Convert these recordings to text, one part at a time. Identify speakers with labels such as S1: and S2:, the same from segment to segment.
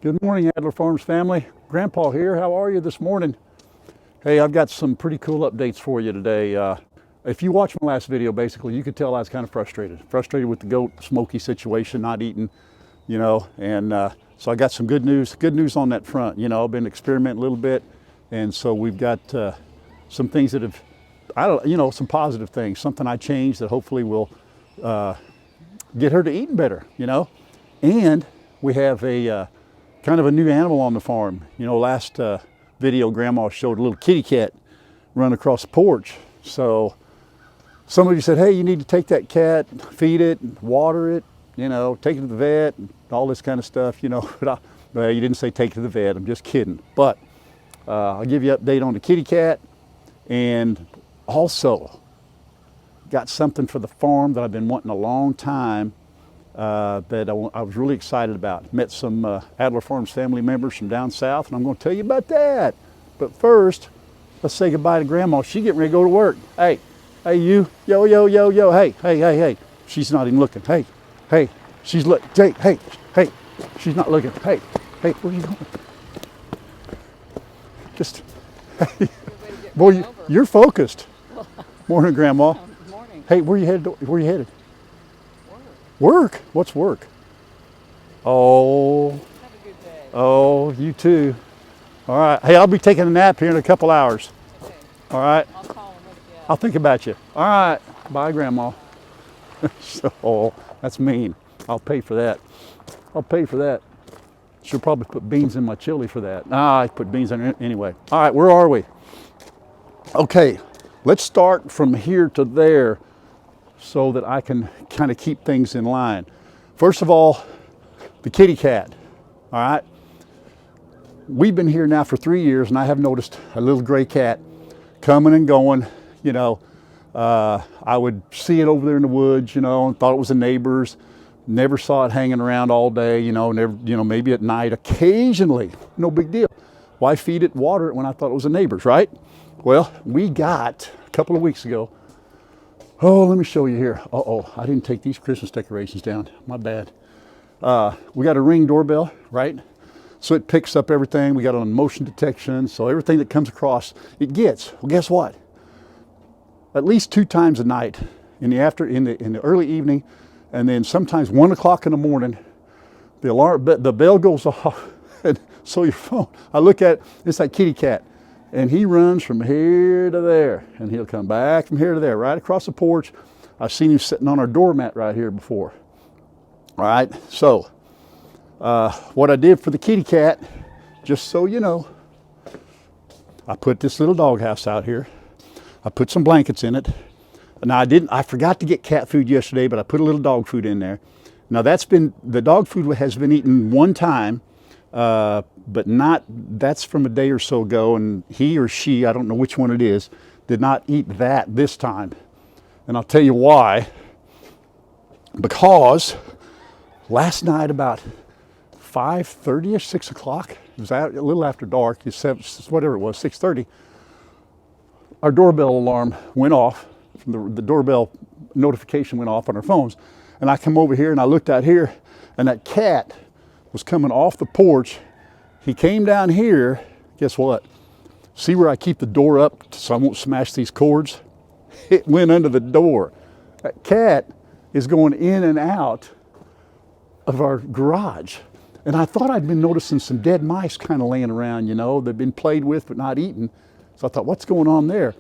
S1: Good morning, Adler Farms family. Grandpa here. How are you this morning? Hey, I've got some pretty cool updates for you today. If you watched my last video, basically, you could tell I was kind of frustrated with the goat smoky situation, not eating, and so I got some good news on that front. I've been experimenting a little bit, and so we've got some things that have, some positive things, something I changed that hopefully will get her to eating better, and we have a kind of a new animal on the farm. Last video, Grandma showed a little kitty cat run across the porch. So somebody said, hey, you need to take that cat, feed it, water it, take it to the vet, and all this kind of stuff, But well, you didn't say take it to the vet, I'm just kidding. But I'll give you an update on the kitty cat, and also got something for the farm that I've been wanting a long time. That I was really excited about. Met some Adler Farms family members from down south, and I'm going to tell you about that. But first, let's say goodbye to Grandma. She's getting ready to go to work. Hey, you, yo, hey. She's not even looking. Hey, she's looking. Hey, she's not looking. Hey, where are you going? Just, hey. Boy, you're focused. Morning, Grandma.
S2: Morning.
S1: Hey, where you headed? Work? What's work? Oh.
S2: Have a good day.
S1: Oh, you too. All right. Hey, I'll be taking a nap here in a couple hours.
S2: Okay.
S1: All right.
S2: I'll call and look you up.
S1: I'll think about you. All right. Bye, Grandma. So, that's mean. I'll pay for that. She'll probably put beans in my chili for that. Nah, I put beans in it anyway. All right, where are we? Okay, let's start from here to there, so that I can kind of keep things in line. First of all, the kitty cat, all right? We've been here now for 3 years, and I have noticed a little gray cat coming and going. I would see it over there in the woods, and thought it was a neighbor's. Never saw it hanging around all day, never, maybe at night, occasionally, no big deal. Why feed it, water it when I thought it was a neighbor's, right? Well, we got, a couple of weeks ago, oh, let me show you here. I didn't take these Christmas decorations down. My bad. We got a Ring doorbell, right? So it picks up everything. We got it on motion detection. So everything that comes across, it gets. Well, guess what? At least 2 times a night, in the early evening, and then sometimes 1 o'clock in the morning, the bell goes off. And so your phone, I look at it, it's that kitty cat. And he runs from here to there, and he'll come back from here to there, right across the porch. I've seen him sitting on our doormat right here before. All right, so what I did for the kitty cat, just so you know, I put this little doghouse out here. I put some blankets in it. Now I forgot to get cat food yesterday, but I put a little dog food in there. Now the dog food has been eaten one time, but that's from a day or so ago, and he or she, I don't know which one it is, did not eat that this time. And I'll tell you why. Because last night about 5:30ish, 6 o'clock, it was a little after dark, whatever it was, 6:30, our doorbell alarm went off. The doorbell notification went off on our phones. And I come over here and I looked out here, and that cat was coming off the porch. He came down here. Guess what? See where I keep the door up so I won't smash these cords? It went under the door. That cat is going in and out of our garage. And I thought I'd been noticing some dead mice kind of laying around, they've been played with but not eaten. So I thought, what's going on there?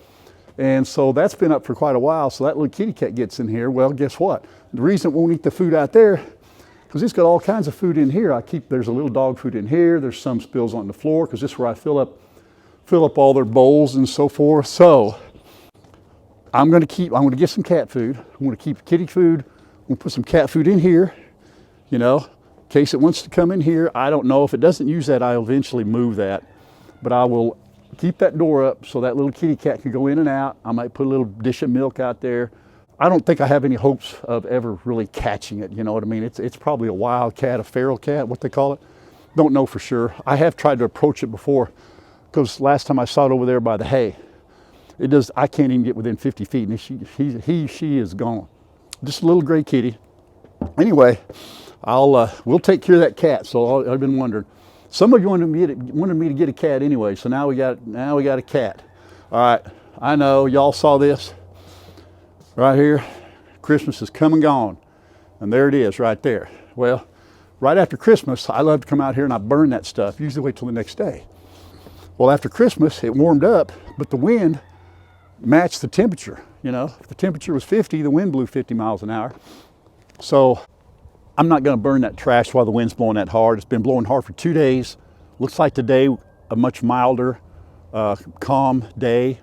S1: And so that's been up for quite a while. So that little kitty cat gets in here. Well, guess what? The reason it won't eat the food out there, because it's got all kinds of food in here. There's a little dog food in here. There's some spills on the floor, because this is where I fill up all their bowls and so forth. So I'm going to get some cat food. I'm going to keep kitty food. I'm going to put some cat food in here, in case it wants to come in here. I don't know. If it doesn't use that, I'll eventually move that. But I will keep that door up so that little kitty cat can go in and out. I might put a little dish of milk out there. I don't think I have any hopes of ever really catching it, you know what I mean? It's probably a wild cat, a feral cat, what they call it. Don't know for sure. I have tried to approach it before, because last time I saw it over there by the hay, I can't even get within 50 feet, and she is gone. Just a little gray kitty. Anyway, we'll take care of that cat. So I've been wondering. Some of you wanted me to get a cat anyway, so now we got a cat. All right, I know y'all saw this right here. Christmas is come and gone, and there it is right there. Well, right after Christmas, I love to come out here and I burn that stuff. Usually wait till the next day. Well, after Christmas, it warmed up, but the wind matched the temperature. You know, if the temperature was 50, the wind blew 50 miles an hour. So I'm not going to burn that trash while the wind's blowing that hard. It's been blowing hard for 2 days. Looks like today a much milder, calm day.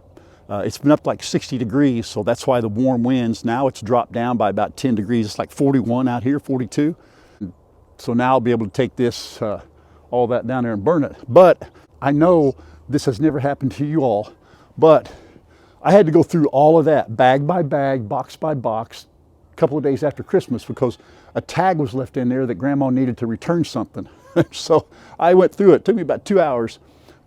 S1: It's been up like 60 degrees, so that's why the warm winds. Now it's dropped down by about 10 degrees. It's like 41 out here, 42. So now I'll be able to take this, all that down there and burn it. But I know this has never happened to you all, but I had to go through all of that, bag by bag, box by box, a couple of days after Christmas, because a tag was left in there that Grandma needed to return something. So I went through it. It took me about 2 hours,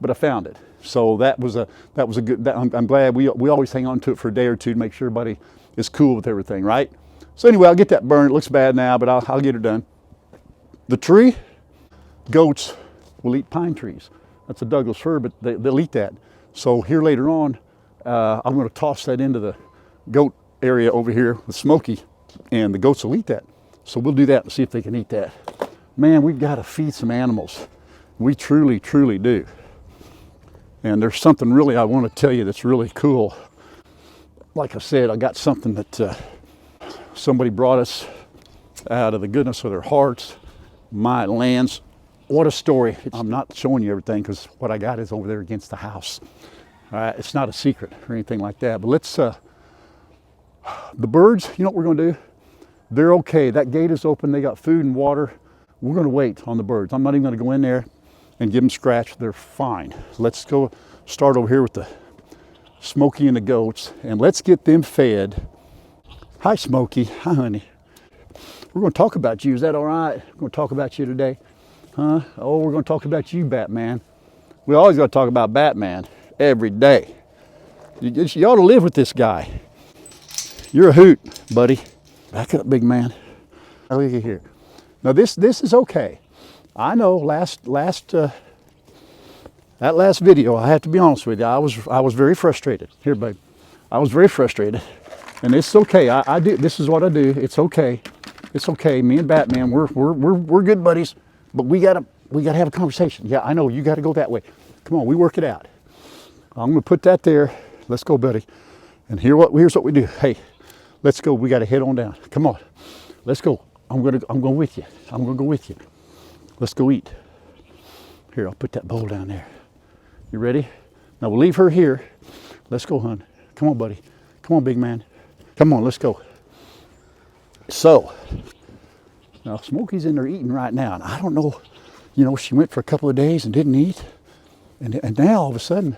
S1: but I found it. So that was a good, I'm glad we always hang on to it for a day or two to make sure everybody is cool with everything, right? So anyway, I'll get that burned. It looks bad now, but I'll get it done. The tree, goats will eat pine trees. That's a Douglas fir, but they'll eat that. So here later on, I'm going to toss that into the goat area over here with Smokey, and the goats will eat that. So we'll do that and see if they can eat that. Man, we've got to feed some animals. We truly, truly do. And there's something really I want to tell you that's really cool. Like I said, I got something that somebody brought us out of the goodness of their hearts. My lands, what a story. I'm not showing you everything because what I got is over there against the house. All right, it's not a secret or anything like that. But let's, the birds, you know what we're going to do? They're okay. That gate is open. They got food and water. We're going to wait on the birds. I'm not even going to go in there and give them scratch. They're fine. Let's go start over here with the Smokey and the goats, and let's get them fed. Hi, Smokey. Hi, honey. We're going to talk about you. Is that all right? We're going to talk about you today. Huh? Oh, we're going to talk about you, Batman. We always got to talk about Batman every day. You ought to live with this guy. You're a hoot, buddy. Back up, big man. Look at here. Now this is okay. I know that last video, I have to be honest with you, I was very frustrated. Here, babe. I was very frustrated. And it's okay. I do, this is what I do. It's okay. It's okay. Me and Batman, we're good buddies, but we gotta have a conversation. Yeah, I know you gotta go that way. Come on, we work it out. I'm gonna put that there. Let's go, buddy. And here's what we do. Hey, let's go. We gotta head on down. Come on. Let's go. I'm going with you. I'm gonna go with you. Let's go eat. Here, I'll put that bowl down there. You ready? Now we'll leave her here. Let's go, hon. Come on, buddy. Come on, big man. Come on, let's go. So, now Smokey's in there eating right now, and I don't know, you know, she went for a couple of days and didn't eat. And now all of a sudden,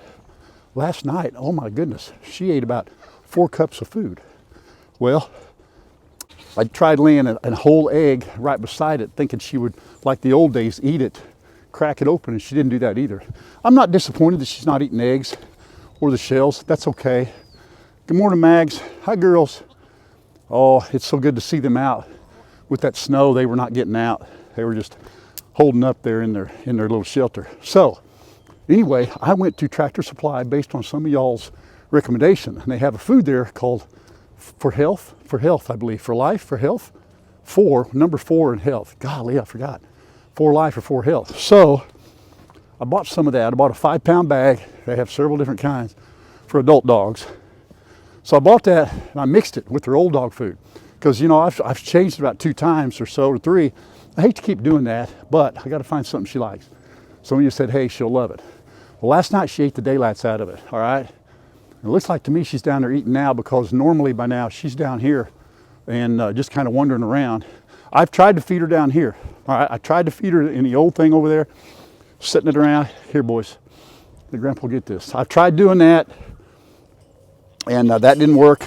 S1: last night, oh my goodness, she ate about 4 cups of food. Well, I tried laying a whole egg right beside it, thinking she would, like the old days, eat it, crack it open, and she didn't do that either. I'm not disappointed that she's not eating eggs or the shells. That's okay. Good morning, Mags. Hi, girls. Oh, it's so good to see them out. With that snow, they were not getting out. They were just holding up there in their little shelter. So, anyway, I went to Tractor Supply based on some of y'all's recommendation, and they have a food there called for health, I believe, for life, for health, number 4 in health. Golly, I forgot. For life or for health. So I bought some of that. I bought a 5-pound bag. They have several different kinds for adult dogs. So I bought that and I mixed it with their old dog food. Because, you know, I've changed it about 2 times or so, or 3. I hate to keep doing that, but I got to find something she likes. Some of you said, hey, she'll love it. Well, last night she ate the daylights out of it, all right? It looks like to me she's down there eating now, because normally by now she's down here and just kind of wandering around. I've tried to feed her down here. All right, I tried to feed her in the old thing over there, setting it around. Here, boys, the grandpa will get this. I've tried doing that, and that didn't work.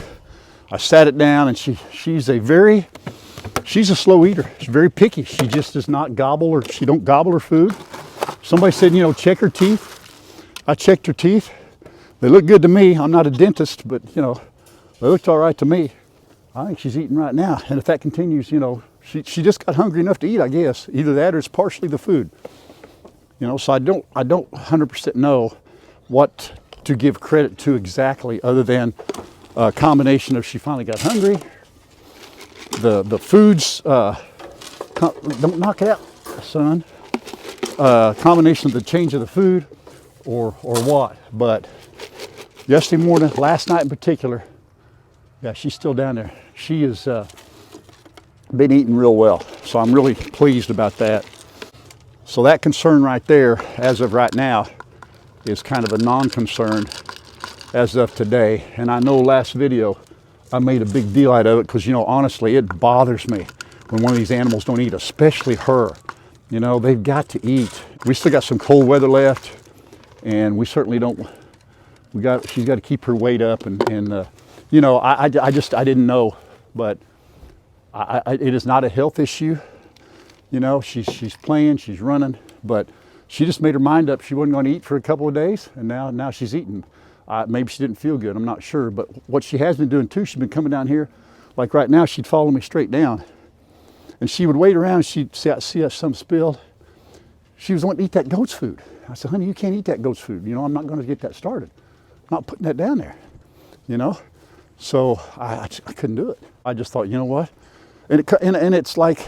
S1: I sat it down, and she's a slow eater. She's very picky. She just does not gobble, or she don't gobble her food. Somebody said, you know, check her teeth. I checked her teeth. They look good to me. I'm not a dentist, but, you know, they looked all right to me. I think she's eating right now. And if that continues, you know, she just got hungry enough to eat, I guess. Either that or it's partially the food. You know, so I don't 100% know what to give credit to exactly, other than a combination of she finally got hungry, the foods, don't knock it out, son. Combination of the change of the food, or what. But yesterday morning, last night in particular, yeah, she's still down there. She has been eating real well, so I'm really pleased about that. So that concern right there, as of right now, is kind of a non-concern as of today. And I know last video I made a big deal out of it because, you know, honestly, it bothers me when one of these animals don't eat, especially her. You know, they've got to eat. We still got some cold weather left, and we certainly don't, she's got to keep her weight up, and you know, I didn't know, but it is not a health issue. You know, she's playing, she's running, but she just made her mind up she wasn't going to eat for a couple of days, and now she's eating. Maybe she didn't feel good, I'm not sure, but what she has been doing too, she's been coming down here, like right now, she'd follow me straight down, and she would wait around, she'd see some spilled. She was wanting to eat that goat's food. I said, honey, you can't eat that goat's food. You know, I'm not going to get that started. I'm not putting that down there, you know? So I couldn't do it. I just thought, you know what? And it's like,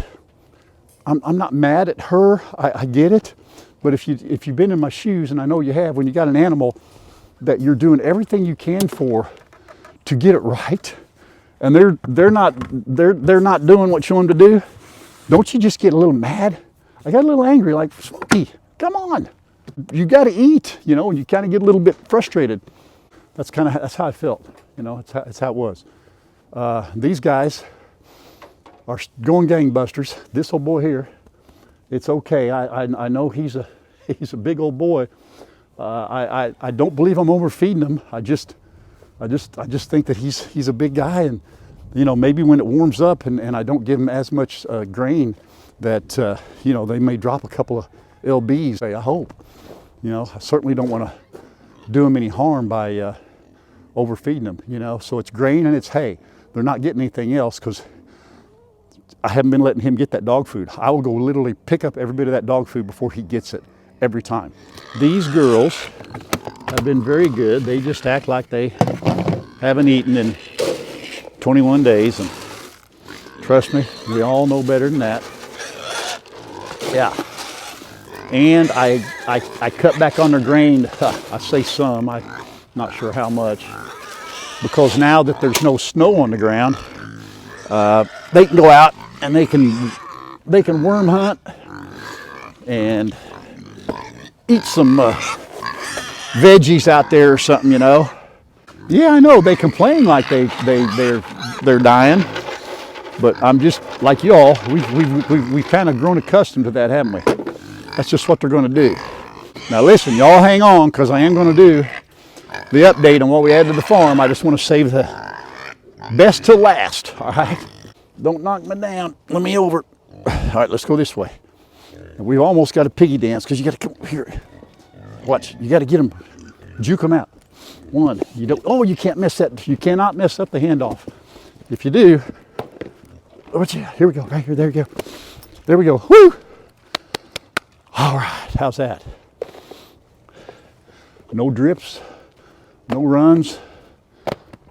S1: I'm not mad at her. I get it. But if you've been in my shoes, and I know you have, when you got an animal that you're doing everything you can for to get it right, and they're not doing what you want them to do, don't you just get a little mad? I got a little angry, like, Smokey, come on, you got to eat, you know, and you kind of get a little bit frustrated. That's how I felt, you know. That's how it was. These guys are going gangbusters. This old boy here, it's okay. I know he's a big old boy. I don't believe I'm overfeeding him. I just think that he's a big guy, and you know, maybe when it warms up and I don't give him as much grain, that you know, they may drop a couple of lbs. I hope. You know, I certainly don't want to do him any harm by overfeeding them. You know, so it's grain and it's hay. They're not getting anything else because I haven't been letting him get that dog food. I will go literally pick up every bit of that dog food before he gets it, every time. These girls have been very good. They just act like they haven't eaten in 21 days, and trust me, we all know better than that. Yeah. And I cut back on their grain. I say some, I'm not sure how much, because now that there's no snow on the ground, they can go out and they can worm hunt and eat some veggies out there or something, you know. Yeah, I know they complain like they're dying, but I'm just like y'all. We've kind of grown accustomed to that, haven't we? That's just what they're going to do. Now listen, y'all hang on, because I am going to do the update on what we added to the farm. I just want to save the best till last, all right? Don't knock me down. Let me over. All right, let's go this way. And we've almost got a piggy dance, because you got to come here. Watch, you got to get them, juke them out. One, you don't, oh, you can't mess that. You cannot mess up the handoff. If you do, watch out. Here we go, right here, there we go. There we go, whoo! All right, how's that? No drips, no runs,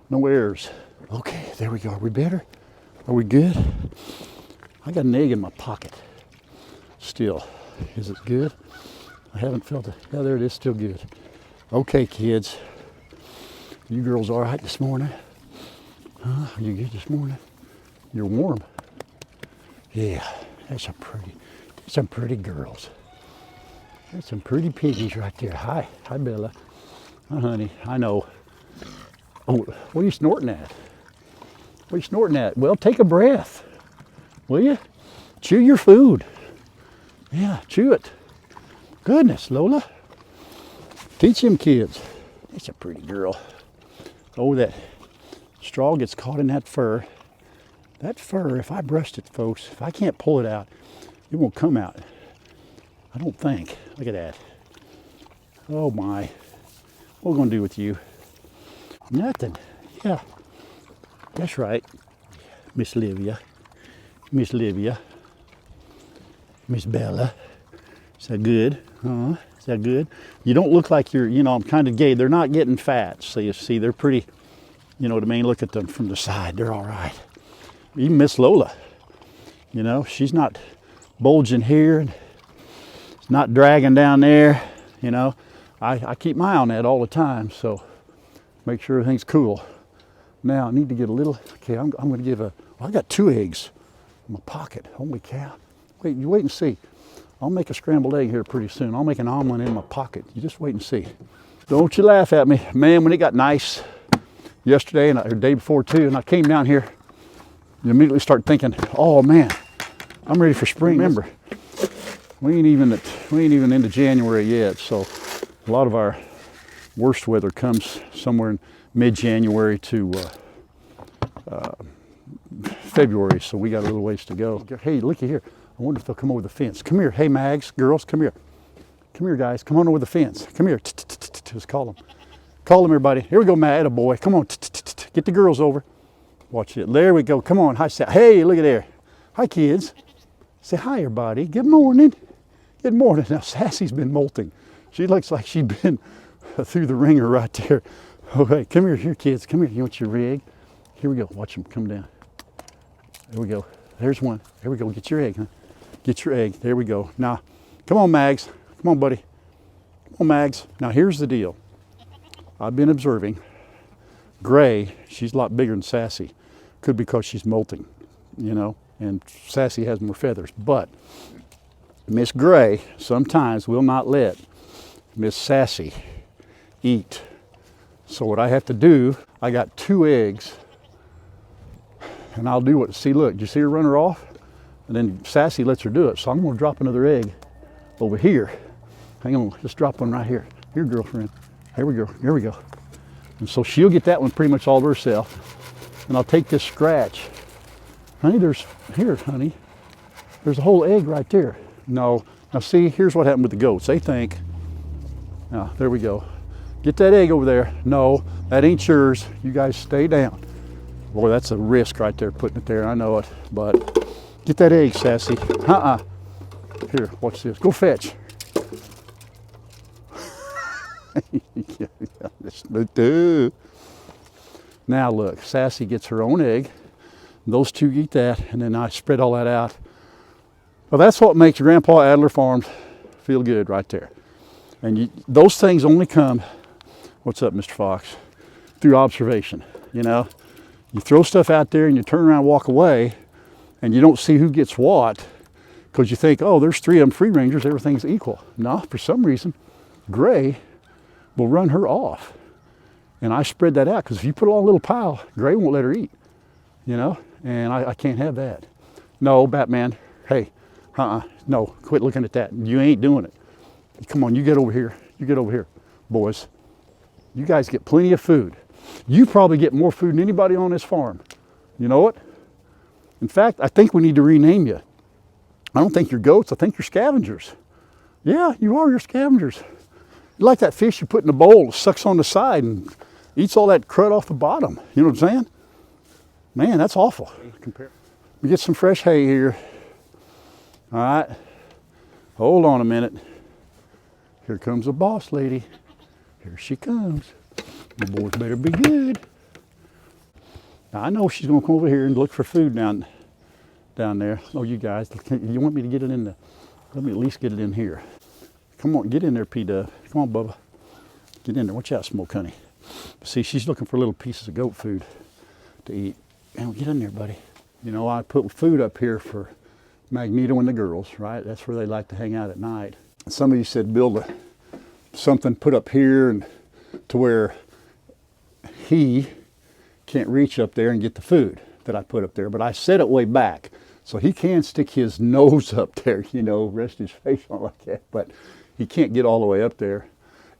S1: no errors. Okay, there we go. Are we better? Are we good? I got an egg in my pocket still. Is it good? I haven't felt it. Yeah, there it is, still good. Okay, kids. You girls all right this morning? Huh? You good this morning? You're warm. Yeah, that's some pretty girls. That's some pretty piggies right there. Hi Bella. Hi, honey. I know. Oh, what are you snorting at? What are you snorting at? Well, take a breath, will you? Chew your food. Yeah, chew it. Goodness, Lola. Teach them kids. That's a pretty girl. Oh, that straw gets caught in that fur. That fur, if I brushed it, folks, if I can't pull it out, it won't come out. I don't think. Look at that. Oh my. What are we going to do with you? Nothing. Yeah. That's right. Miss Livia. Miss Livia. Miss Bella. Is that good? Is that good? You don't look like you're, you know, I'm kind of gay. They're not getting fat. So you see, they're pretty, you know what I mean? Look at them from the side. They're all right. Even Miss Lola, you know, she's not bulging here. It's not dragging down there, you know. I keep my eye on that all the time, so make sure everything's cool. Now I need to get a little, okay, I'm going to give a, well, I got 2 eggs in my pocket. Holy cow. Wait, you wait and see. I'll make a scrambled egg here pretty soon. I'll make an omelet in my pocket. You just wait and see. Don't you laugh at me. Man, when it got nice yesterday and the day before too, and I came down here, you immediately start thinking, oh man, I'm ready for spring. Remember, we ain't even into January yet, so a lot of our worst weather comes somewhere in mid-January to February, so we got a little ways to go. Hey, looky here. I wonder if they'll come over the fence. Come here. Hey, Mags, girls, come here. Come here, guys. Come on over the fence. Come here. Just call them. Call them, everybody. Here we go, Matt, a boy. Come on. Get the girls over. Watch it. There we go. Come on. Hi, hey, look at there. Hi, kids. Say hi, everybody. Good morning. Good morning. Now, Sassy's been molting. She looks like she'd been through the ringer right there. Okay, come here, kids. Come here. You want your egg? Here we go. Watch them come down. There we go. There's one. There we go. Get your egg, huh? Get your egg. There we go. Now, come on, Mags. Come on, buddy. Come on, Mags. Now, here's the deal. I've been observing. Gray, she's a lot bigger than Sassy. Could be because she's molting, you know, and Sassy has more feathers. But Miss Gray sometimes will not let Miss Sassy eat. So what I have to do, I got 2 eggs, and I'll do what, see, look, did you see her run her off? And then Sassy lets her do it. So I'm gonna drop another egg over here. Hang on, just drop one right here. Here, girlfriend. Here we go, here we go. And so she'll get that one pretty much all to herself. And I'll take this scratch. Honey, here, honey. There's a whole egg right there. No, now see, here's what happened with the goats. They think, now, there we go. Get that egg over there. No, that ain't yours. You guys stay down. Boy, that's a risk right there, putting it there. I know it, but get that egg, Sassy. Here, watch this. Go fetch. Now look, Sassy gets her own egg. Those 2 eat that, and then I spread all that out. Well, that's what makes Grandpa Adler Farms feel good right there. And those things only come, what's up, Mr. Fox, through observation, you know. You throw stuff out there and you turn around and walk away, and you don't see who gets what, because you think, oh, there's 3 of them free rangers, everything's equal. No, for some reason, Gray will run her off. And I spread that out, because if you put it all in a little pile, Gray won't let her eat, you know, and I can't have that. No, Batman, hey, no, quit looking at that. You ain't doing it. Come on, you get over here. You get over here, boys. You guys get plenty of food. You probably get more food than anybody on this farm. You know what? In fact, I think we need to rename you. I don't think you're goats. I think you're scavengers. Yeah, you are. You're scavengers. You're like that fish you put in a bowl, sucks on the side and eats all that crud off the bottom. You know what I'm saying? Man, that's awful. We get some fresh hay here. All right. Hold on a minute. Here comes the boss lady. Here she comes. The boys better be good. Now, I know she's gonna come over here and look for food down there. Oh, you guys, you want me to get it in the, let me at least get it in here. Come on, get in there, P-Dub. Come on, Bubba. Get in there. Watch out, Smoke Honey. See, she's looking for little pieces of goat food to eat. Now, get in there, buddy. You know, I put food up here for Magneto and the girls, right? That's where they like to hang out at night. Some of you said build something put up here and to where he can't reach up there and get the food that I put up there, but I set it way back so he can stick his nose up there, you know, rest his face on like that, but he can't get all the way up there.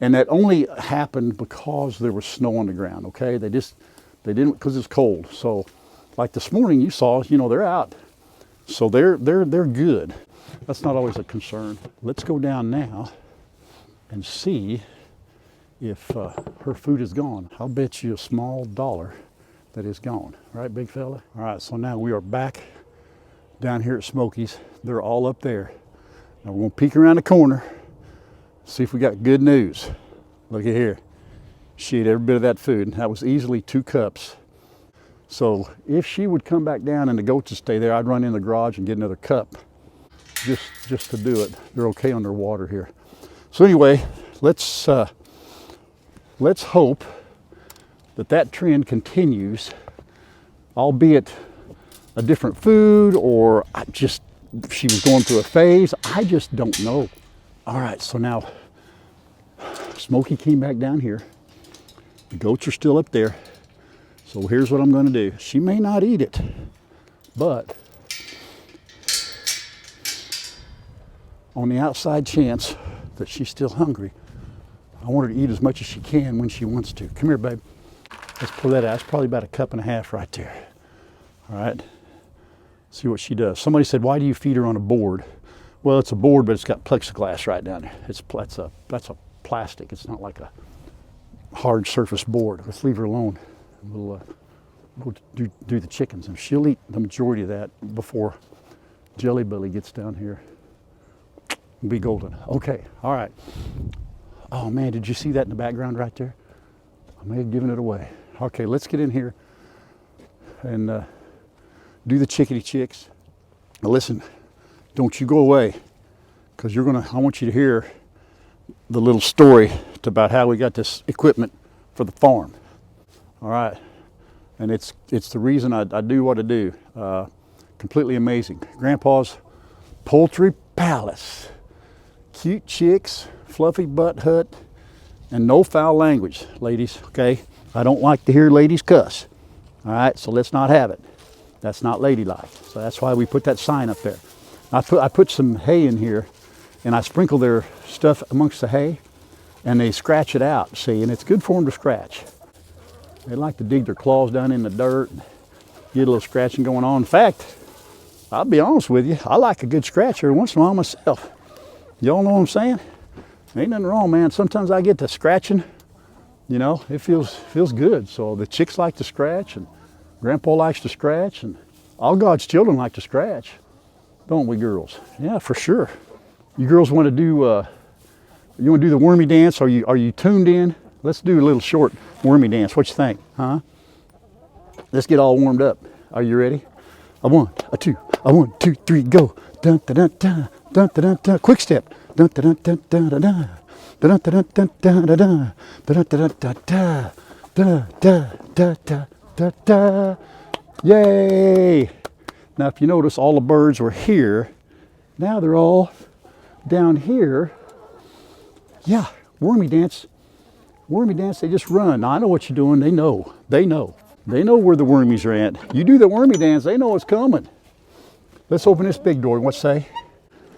S1: And that only happened because there was snow on the ground, okay? They didn't, because it's cold. So like this morning you saw, you know, they're out. So they're good. That's not always a concern. Let's go down now and see if her food is gone. I'll bet you a small dollar that is gone. Right, big fella? All right, so now we are back down here at Smoky's. They're all up there. Now we're gonna peek around the corner, see if we got good news. Look at here. She ate every bit of that food. That was easily 2 cups. So if she would come back down and the goats would stay there, I'd run in the garage and get another cup just to do it. They're okay on their water here. So anyway, let's hope that trend continues, albeit a different food, or she was going through a phase. I just don't know. All right, so now Smokey came back down here. The goats are still up there. So here's what I'm gonna do. She may not eat it, but on the outside chance that she's still hungry, I want her to eat as much as she can when she wants to. Come here, babe. Let's pull that out. It's probably about 1.5 cups right there. All right, see what she does. Somebody said, why do you feed her on a board? Well, it's a board, but it's got plexiglass right down there. That's a plastic. It's not like a hard surface board. Let's leave her alone. We'll do the chickens, and she'll eat the majority of that before Jelly Belly gets down here. It'll be golden. Okay, all right. Oh man, did you see that in the background right there? I may have given it away. Okay, let's get in here and do the chickadee chicks. Now listen, don't you go away, because I want you to hear the little story about how we got this equipment for the farm. All right, and it's the reason I do what I do. Completely amazing. Grandpa's Poultry Palace. Cute chicks, fluffy butt hut, and no foul language, ladies, okay? I don't like to hear ladies cuss. All right, so let's not have it. That's not ladylike. So that's why we put that sign up there. I put some hay in here, and I sprinkle their stuff amongst the hay, and they scratch it out, see, and it's good for them to scratch. They like to dig their claws down in the dirt, get a little scratching going on. In fact, I'll be honest with you, I like a good scratch every once in a while myself. Y'all know what I'm saying? Ain't nothing wrong, man. Sometimes I get to scratching, you know, it feels good. So the chicks like to scratch, and Grandpa likes to scratch, and all God's children like to scratch, don't we, girls? Yeah, for sure. You girls want to do the wormy dance? Are you tuned in? Let's do a little short wormy dance. What you think, huh? Let's get all warmed up. Are you ready? A 1, a 2, a 1, 2, 3, go. Dun dun dun dun dun dun dun. Quick step. Dun dun dun dun dun dun. Dun dun dun dun dun dun. Dun dun dun dun dun dun dun dun dun. Yay! Now, if you notice, all the birds were here. Now they're all down here. Yeah, wormy dance. Wormy dance, they just run. Now, I know what you're doing. They know. They know. They know where the wormies are at. You do the wormy dance, they know it's coming. Let's open this big door. What say?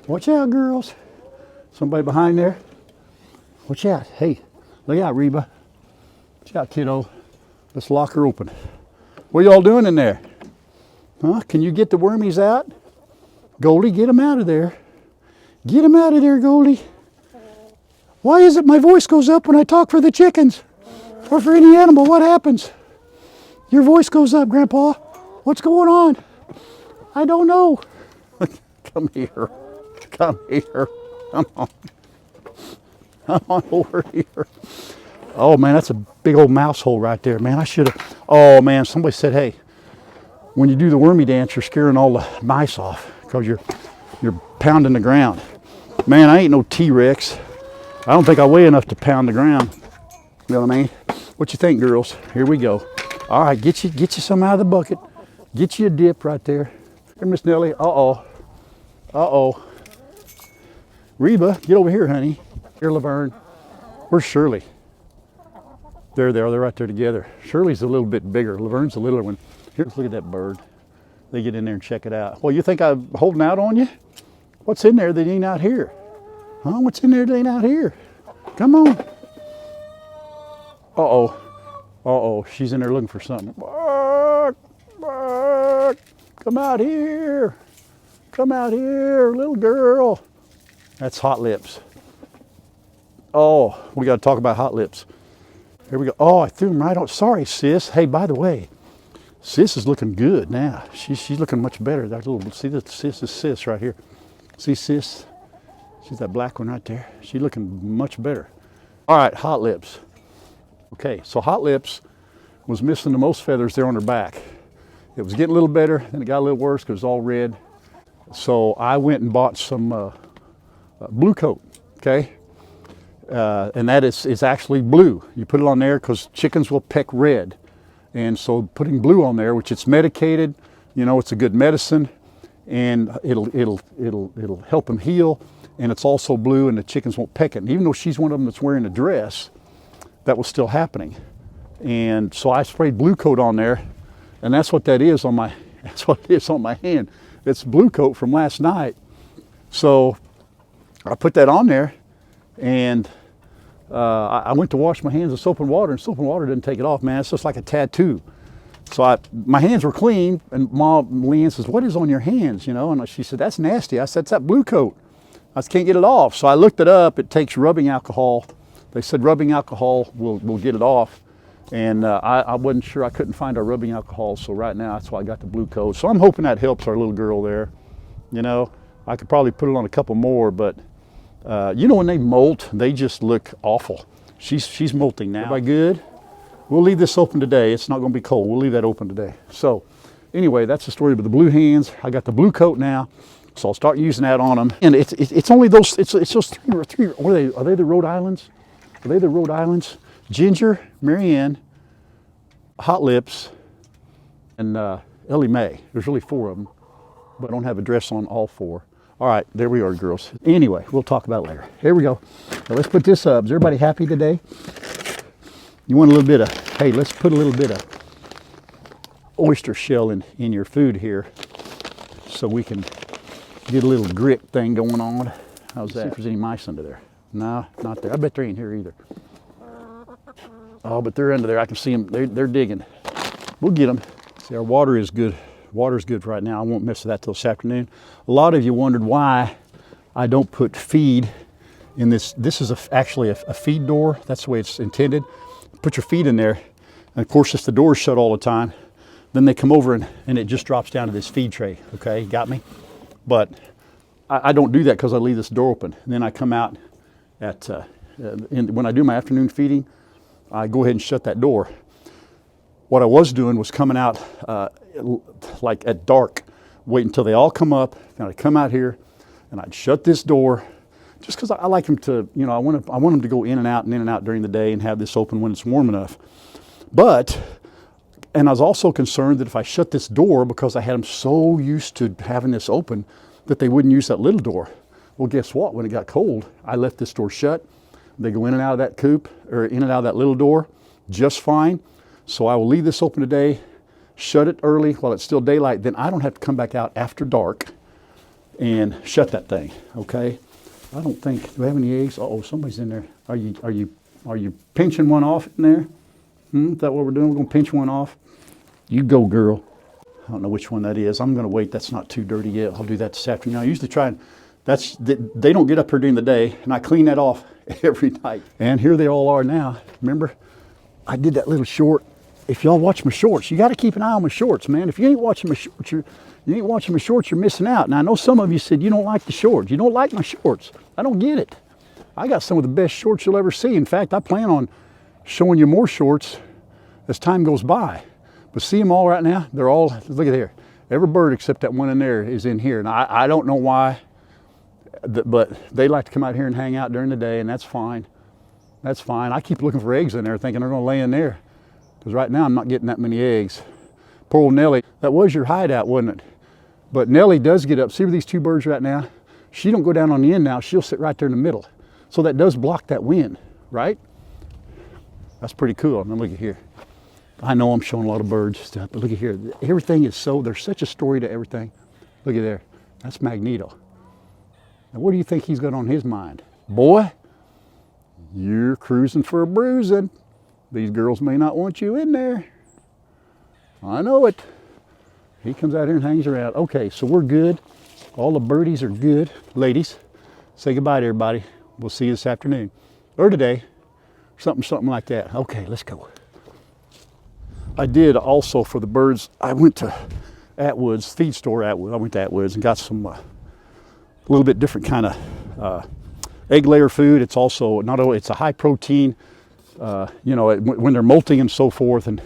S1: Watch out, girls. Somebody behind there? Watch out. Hey, look out, Reba. Watch out, kiddo. Let's lock her open. What y'all doing in there? Huh? Can you get the wormies out? Goldie, get them out of there. Get them out of there, Goldie. Why is it my voice goes up when I talk for the chickens? Or for any animal? What happens? Your voice goes up, Grandpa. What's going on? I don't know. Come here. Come here. Come on. Come on over here. Oh man, that's a big old mouse hole right there, man. I should have. Oh man, somebody said, hey, when you do the wormy dance, you're scaring all the mice off because you're pounding the ground. Man, I ain't no T-Rex. I don't think I weigh enough to pound the ground. You know what I mean? What you think, girls? Here we go. All right, get you some out of the bucket. Get you a dip right there. Here, Miss Nellie. Uh-oh. Uh-oh. Reba, get over here, honey. Here, Laverne. Where's Shirley? There they are. They're right there together. Shirley's a little bit bigger. Laverne's a littler one. Here, let's look at that bird. They get in there and check it out. Well, you think I'm holding out on you? What's in there that ain't out here? Huh? What's in there that ain't out here? Come on. Uh-oh. Uh-oh. She's in there looking for something. Bark! Bark! Come out here. Come out here, little girl. That's Hot Lips. Oh, we got to talk about Hot Lips. Here we go. Oh, I threw him right on. Sorry, sis. Hey, by the way, sis is looking good now. She's looking much better. That little, see, this sis is sis right here. See, sis? She's that black one right there. She's looking much better. All right, Hot Lips. Okay, so Hot Lips was missing the most feathers there on her back. It was getting a little better, then it got a little worse because it was all red. So I went and bought some blue coat, okay? And that is actually blue. You put it on there because chickens will peck red. And so putting blue on there, which it's medicated, you know, it's a good medicine, and it'll help them heal. And it's also blue, and the chickens won't peck it. And even though she's one of them that's wearing a dress, that was still happening. And so I sprayed blue coat on there, and that's what that is on my, that's what it is on my hand. It's blue coat from last night. So I put that on there, and I went to wash my hands with soap and water didn't take it off, man. It's just like a tattoo. So my hands were clean, and Mom Leanne says, "What is on your hands?" You know, and she said, "That's nasty." I said, "It's that blue coat. I just can't get it off." So I looked it up. It takes rubbing alcohol. They said rubbing alcohol will get it off. And I wasn't sure. I couldn't find our rubbing alcohol. So right now, that's why I got the blue coat. So I'm hoping that helps our little girl there. You know, I could probably put it on a couple more, but you know, when they molt, they just look awful. She's molting now. Everybody good? We'll leave this open today. It's not going to be cold. We'll leave that open today. So anyway, that's the story of the blue hands. I got the blue coat now. So I'll start using that on them. And it's only those, it's those three, what are they? Are they the Rhode Islands? Are they the Rhode Islands? Ginger, Marianne, Hot Lips, and Ellie Mae. There's really 4 of them, but I don't have a dress on all 4. All right, there we are, girls. Anyway, we'll talk about it later. Here we go. Now let's put this up. Is everybody happy today? You want a little bit of, hey, let's put a little bit of oyster shell in your food here so we can get a little grit thing going on. How's that? See if there's any mice under there. No, not there. I bet there ain't here either. Oh, but they're under there. I can see them. They're digging. We'll get them. See, our water is good. Water's good for right now. I won't mess with that till this afternoon. A lot of you wondered why I don't put feed in this. This is actually a feed door. That's the way it's intended. Put your feed in there. And of course, since the door is shut all the time, then they come over and it just drops down to this feed tray. Okay, got me? But I don't do that because I leave this door open. And then I come out at, when I do my afternoon feeding, I go ahead and shut that door. What I was doing was coming out like at dark, wait until they all come up, and I'd come out here and I'd shut this door just because I like them to, you know, I want them to go in and out during the day and have this open when it's warm enough. And I was also concerned that if I shut this door, because I had them so used to having this open, that they wouldn't use that little door. Well, guess what? When it got cold, I left this door shut. They go in and out of that coop, or in and out of that little door, just fine. So I will leave this open today, shut it early while it's still daylight, then I don't have to come back out after dark and shut that thing, okay? I don't think, do we have any eggs? Uh-oh, somebody's in there. Are you pinching one off in there? Is that what we're doing? We're gonna pinch one off? You go, girl. I don't know which one that is. I'm gonna wait, that's not too dirty yet. I'll do that this afternoon. I usually try and, they don't get up here during the day, and I clean that off every night. And here they all are now. Remember, I did that little short. If y'all watch my shorts, you got to keep an eye on my shorts, man. If you ain't watching my shorts, you're missing out. And I know some of you said you don't like the shorts. You don't like my shorts. I don't get it. I got some of the best shorts you'll ever see. In fact, I plan on showing you more shorts as time goes by. But see them all right now? They're all, look at here. Every bird except that one in there is in here. And I don't know why, but they like to come out here and hang out during the day, and that's fine. That's fine. I keep looking for eggs in there thinking they're going to lay in there. Because right now I'm not getting that many eggs. Poor old Nellie, that was your hideout, wasn't it? But Nellie does get up. See where these 2 birds right now? She don't go down on the end now. She'll sit right there in the middle. So that does block that wind, right? That's pretty cool. Now look at here. I know I'm showing a lot of birds stuff, but look at here. Everything is so, there's such a story to everything. Look at there. That's Magneto. Now what do you think he's got on his mind? Boy, you're cruising for a bruising. These girls may not want you in there. I know it. He comes out here and hangs around. Okay, so we're good. All the birdies are good. Ladies, say goodbye to everybody. We'll see you this afternoon. Or today. Something like that. Okay, let's go. I did also for the birds, I went to Atwood's, feed store Atwood. I went to Atwood's and got some a little bit different kind of egg layer food. It's also not only, it's a high protein, you know, when they're molting and so forth. And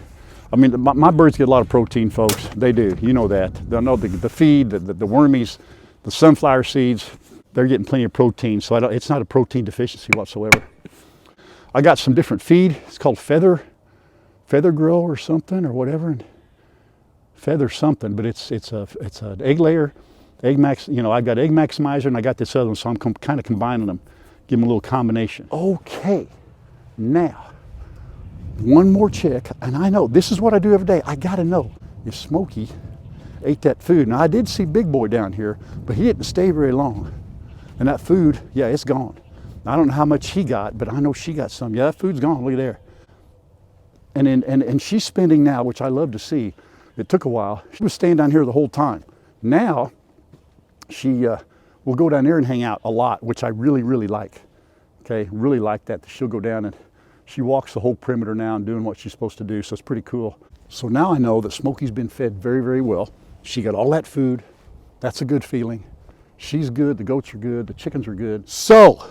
S1: I mean, my birds get a lot of protein, folks. They do, you know that. They know the feed, the wormies, the sunflower seeds, they're getting plenty of protein. So it's not a protein deficiency whatsoever. I got some different feed. It's called Feather Grow or something or whatever. And Feather something, but it's an egg layer, egg max. You know, I got egg maximizer and I got this other one, so I'm kind of combining them, give them a little combination. Okay, now one more check, and I know this is what I do every day. I got to know if Smokey ate that food. Now I did see Big Boy down here, but he didn't stay very long. And that food, yeah, it's gone. I don't know how much he got, but I know she got some. Yeah, that food's gone. Look at there. And she's spending now, which I love to see. It took a while. She was staying down here the whole time. Now she will go down there and hang out a lot, which I really, really like. Okay, really like that. She'll go down and she walks the whole perimeter now and doing what she's supposed to do. So it's pretty cool. So now I know that Smokey's been fed very, very well. She got all that food. That's a good feeling. She's good. The goats are good. The chickens are good. So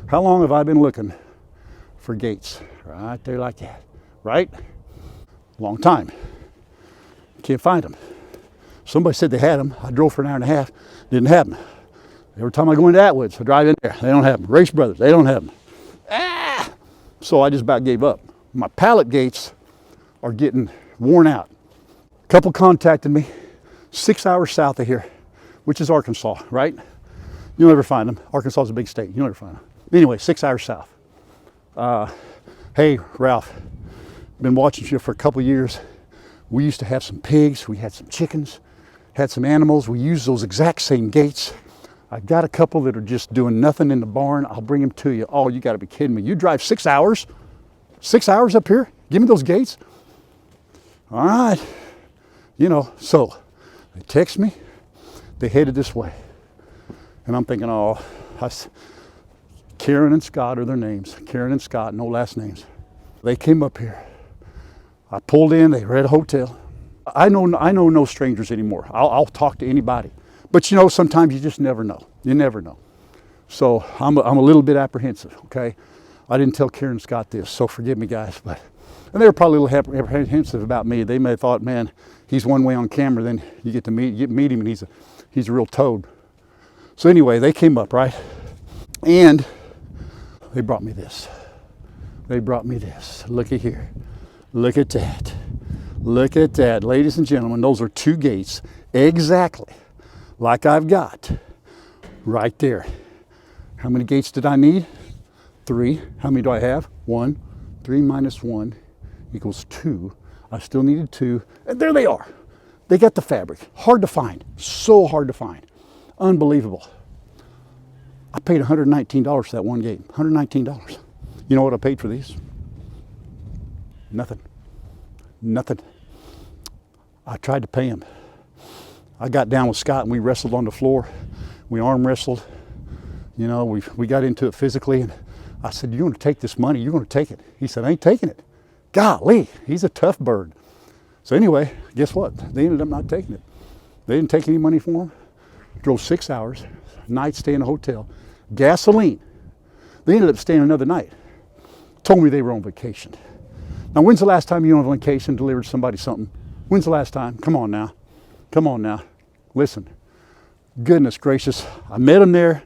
S1: how long have I been looking for gates? Right there like that, right? Long time. Can't find them. Somebody said they had them. I drove for an hour and a half. Didn't have them. Every time I go into Atwoods, I drive in there. They don't have them. Race Brothers, they don't have them. Ah! So I just about gave up. My pallet gates are getting worn out. A couple contacted me 6 hours south of here, which is Arkansas, right? You'll never find them. Arkansas is a big state. You'll never find them. Anyway, 6 hours south. Hey, Ralph, been watching you for a couple years. We used to have some pigs. We had some chickens, had some animals. We used those exact same gates. I've got a couple that are just doing nothing in the barn. I'll bring them to you. Oh, you got to be kidding me. You drive 6 hours? 6 hours up here? Give me those gates? All right. You know, so they text me. They headed this way. And I'm thinking, oh, Karen and Scott are their names. Karen and Scott, no last names. They came up here. I pulled in, they were at a hotel. I know no strangers anymore. I'll talk to anybody. But you know, sometimes you just never know. You never know. So I'm a little bit apprehensive, okay? I didn't tell Karen and Scott this, so forgive me, guys. And they were probably a little apprehensive about me. They may have thought, man, he's one way on camera, then you get to meet him and he's a real toad. So anyway, they came up, right? And they brought me this. They brought me this. Looky here. Look at that. Look at that. Ladies and gentlemen, those are 2 gates exactly like I've got right there. How many gates did I need? 3. How many do I have? 1. 3 minus 1 equals 2. I still needed 2. And there they are. They got the fabric. Hard to find. So hard to find. Unbelievable. I paid $119 for that one gate. $119. You know what I paid for these? Nothing. Nothing. I tried to pay him. I got down with Scott and we wrestled on the floor. We arm wrestled. You know, we got into it physically. And I said, you're going to take this money. You're going to take it. He said, I ain't taking it. Golly, he's a tough bird. So anyway, guess what? They ended up not taking it. They didn't take any money for him. Drove 6 hours. Night stay in a hotel. Gasoline. They ended up staying another night. Told me they were on vacation. Now, when's the last time you went on vacation, delivered somebody something? When's the last time? Come on now. Come on now. Listen. Goodness gracious. I met him there.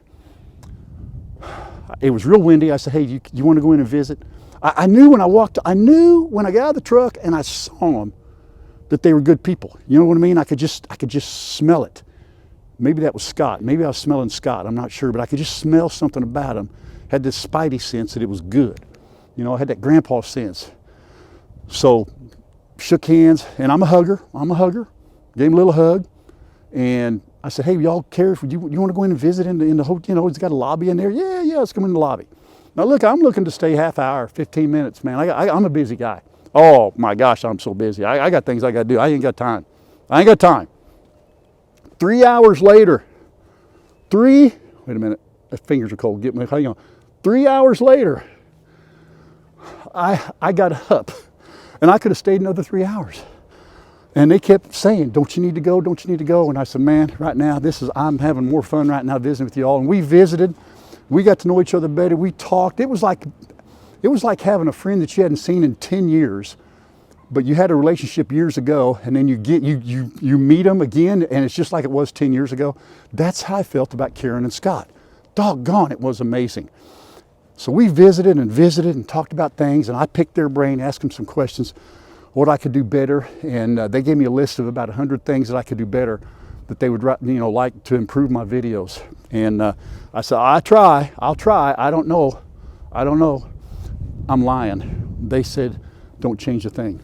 S1: It was real windy. I said, hey, you want to go in and visit? I knew when I got out of the truck and I saw them that they were good people. You know what I mean? I could just smell it. Maybe that was Scott. Maybe I was smelling Scott. I'm not sure, but I could just smell something about him. Had this spidey sense that it was good. You know, I had that grandpa sense. So shook hands, and I'm a hugger. Gave him a little hug, and I said, hey, y'all care if you want to go in and visit in the hotel? You know, he's got a lobby in there. Yeah, let's come in the lobby. Now look, I'm looking to stay half hour, 15 minutes, man. I'm a busy guy. Oh my gosh, I'm so busy. I got things I got to do. I ain't got time. 3 hours later, wait a minute, my fingers are cold. Hang on. 3 hours later, I got up, and I could have stayed another 3 hours. And they kept saying, don't you need to go? Don't you need to go? And I said, man, right now, I'm having more fun right now visiting with you all. And we visited. We got to know each other better. We talked. It was like having a friend that you hadn't seen in 10 years, but you had a relationship years ago, and then you meet them again, and it's just like it was 10 years ago. That's how I felt about Karen and Scott. Doggone, it was amazing. So we visited and talked about things, and I picked their brain, asked them some questions, what I could do better, and they gave me a list of about 100 things that I could do better, that they would, like to improve my videos. And I said, I'll try. I don't know. I'm lying. They said, don't change a thing.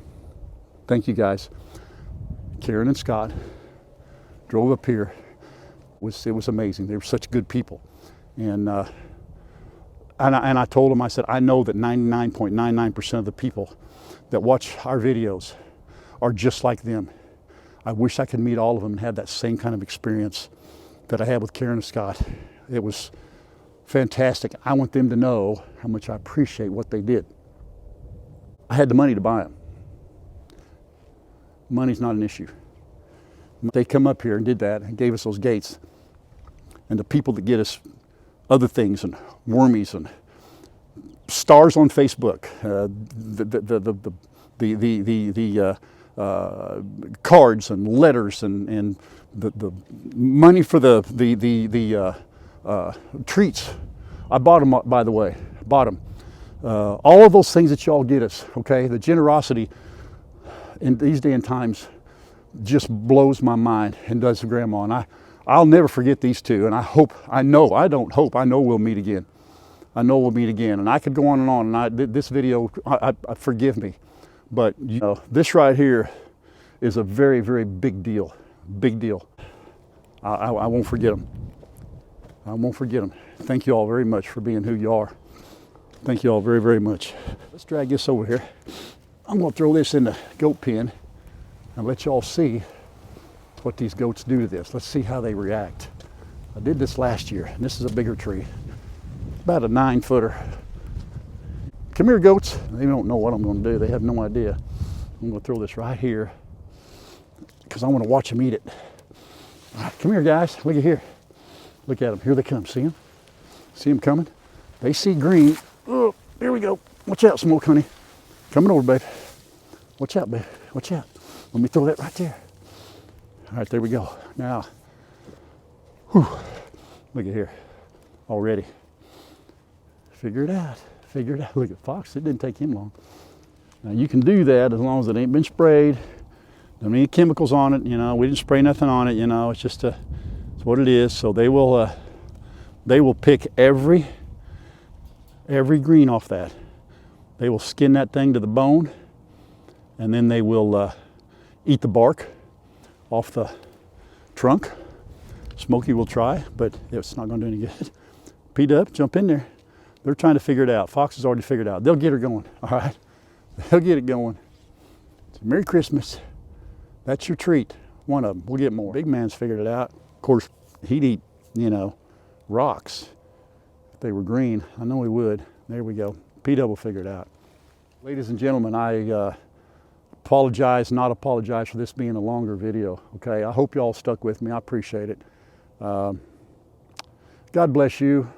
S1: Thank you guys. Karen and Scott drove up here. It was amazing. They were such good people. And I told them, I said, I know that 99.99% of the people that watch our videos are just like them. I wish I could meet all of them and have that same kind of experience that I had with Karen and Scott. It was fantastic. I want them to know how much I appreciate what they did. I had the money to buy them. Money's not an issue. They come up here and did that and gave us those gates. And the people that get us other things and wormies and stars on Facebook, the cards and letters and the money for the treats. I bought them, by the way. Bought them. All of those things that y'all get us. Okay, the generosity in these day and times just blows my mind, and does the grandma. And I'll never forget these two. And I know we'll meet again. I know we'll meet again. And I could go on. And this video, forgive me, but this right here is a very, very big deal. Big deal. I won't forget them. I won't forget them. Thank you all very much for being who you are. Thank you all very, very much. Let's drag this over here. I'm going to throw this in the goat pen and let y'all see what these goats do to this. Let's see how they react. I did this last year, and this is a bigger tree, about a 9-footer. Come here, goats. They don't know what I'm going to do. They have no idea. I'm going to throw this right here because I want to watch them eat it. All right, come here, guys. Look at here. Look at them. Here they come. See them? See them coming? They see green. Oh, here we go. Watch out, Smoke, honey. Coming over, babe. Watch out, babe. Watch out. Let me throw that right there. All right, there we go. Now, whew, look at here. Already. Figure it out. Figure it out. Look at Fox. It didn't take him long. Now, you can do that as long as it ain't been sprayed. Don't need chemicals on it. We didn't spray nothing on it. It's just it's what it is. So they will pick every green off that. They will skin that thing to the bone, and then they will eat the bark off the trunk. Smokey will try, but it's not going to do any good. P-Dub, jump in there. They're trying to figure it out. Fox has already figured it out. They'll get her going, all right? They'll get it going. So Merry Christmas. That's your treat. One of them. We'll get more. Big man's figured it out. Of course, he'd eat, rocks if they were green. I know he would. There we go. P-Dub will figure it out. Ladies and gentlemen, I not apologize for this being a longer video, okay? I hope you all stuck with me. I appreciate it. God bless you.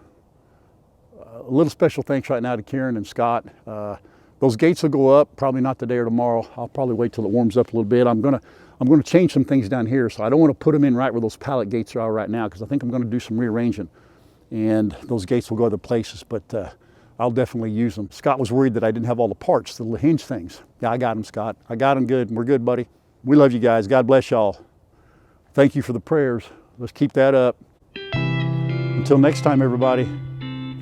S1: A little special thanks right now to Karen and Scott. Those gates will go up, probably not today or tomorrow. I'll probably wait till it warms up a little bit. I'm gonna change some things down here, so I don't want to put them in right where those pallet gates are right now, because I think I'm going to do some rearranging, and those gates will go other places, but I'll definitely use them. Scott was worried that I didn't have all the parts, the little hinge things. Yeah, I got them, Scott. I got them good. We're good, buddy. We love you guys. God bless y'all. Thank you for the prayers. Let's keep that up. Until next time, everybody.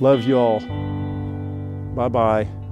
S1: Love you all. Bye-bye.